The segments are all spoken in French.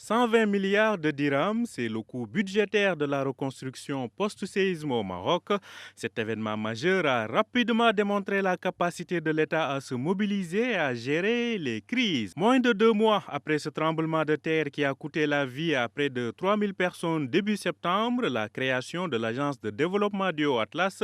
120 milliards de dirhams, c'est le coût budgétaire de la reconstruction post-séisme au Maroc. Cet événement majeur a rapidement démontré la capacité de l'État à se mobiliser et à gérer les crises. Moins de 2 mois après ce tremblement de terre qui a coûté la vie à près de 3000 personnes début septembre, la création de l'Agence de développement du Haut-Atlas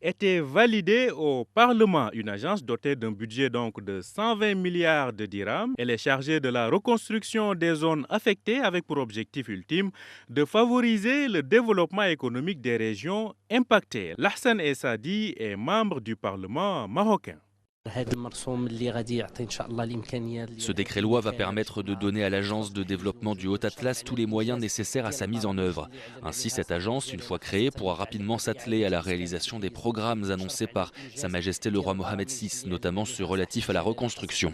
était validée au Parlement. Une agence dotée d'un budget donc de 120 milliards de dirhams. Elle est chargée de la reconstruction des zones affectées avec pour objectif ultime de favoriser le développement économique des régions impactées. Lahsan Essadi est membre du Parlement marocain. Ce décret-loi va permettre de donner à l'Agence de développement du Haut-Atlas tous les moyens nécessaires à sa mise en œuvre. Ainsi, cette agence, une fois créée, pourra rapidement s'atteler à la réalisation des programmes annoncés par Sa Majesté le roi Mohamed VI, notamment ceux relatifs à la reconstruction.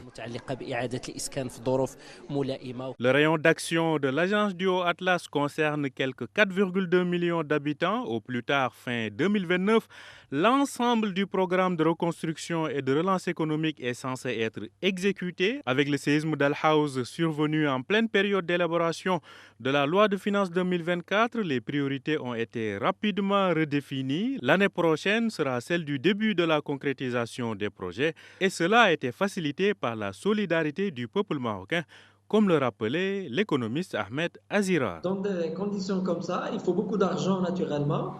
Le rayon d'action de l'Agence du Haut-Atlas concerne quelques 4,2 millions d'habitants. Au plus tard, fin 2029, l'ensemble du programme de reconstruction et de relance économique est censé être exécuté. Avec le séisme d'Al-Haouz survenu en pleine période d'élaboration de la loi de finances 2024, les priorités ont été rapidement redéfinies. L'année prochaine sera celle du début de la concrétisation des projets et cela a été facilité par la solidarité du peuple marocain, comme le rappelait l'économiste Ahmed Azira. Dans des conditions comme ça, il faut beaucoup d'argent naturellement.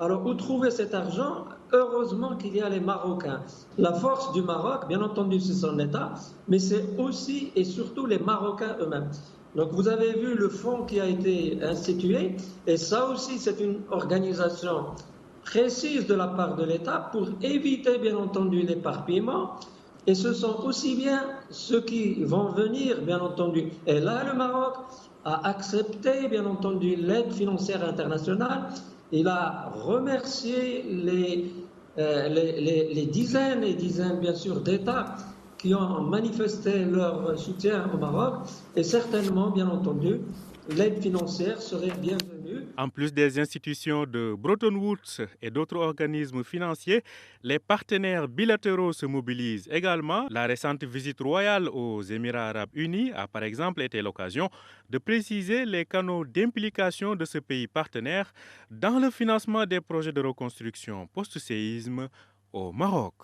Alors, où trouver cet argent? Heureusement qu'il y a les Marocains. La force du Maroc, bien entendu, c'est son État, mais c'est aussi et surtout les Marocains eux-mêmes. Donc, vous avez vu le fonds qui a été institué, et ça aussi, c'est une organisation précise de la part de l'État pour éviter, bien entendu, l'éparpillement. Et ce sont aussi bien ceux qui vont venir, bien entendu. Et là, le Maroc a accepté, bien entendu, l'aide financière internationale. Il a remercié les dizaines et dizaines, bien sûr, d'États qui ont manifesté leur soutien au Maroc. Et certainement, bien entendu, l'aide financière serait bienvenue. En plus des institutions de Bretton Woods et d'autres organismes financiers, les partenaires bilatéraux se mobilisent également. La récente visite royale aux Émirats arabes unis a par exemple été l'occasion de préciser les canaux d'implication de ce pays partenaire dans le financement des projets de reconstruction post-séisme au Maroc.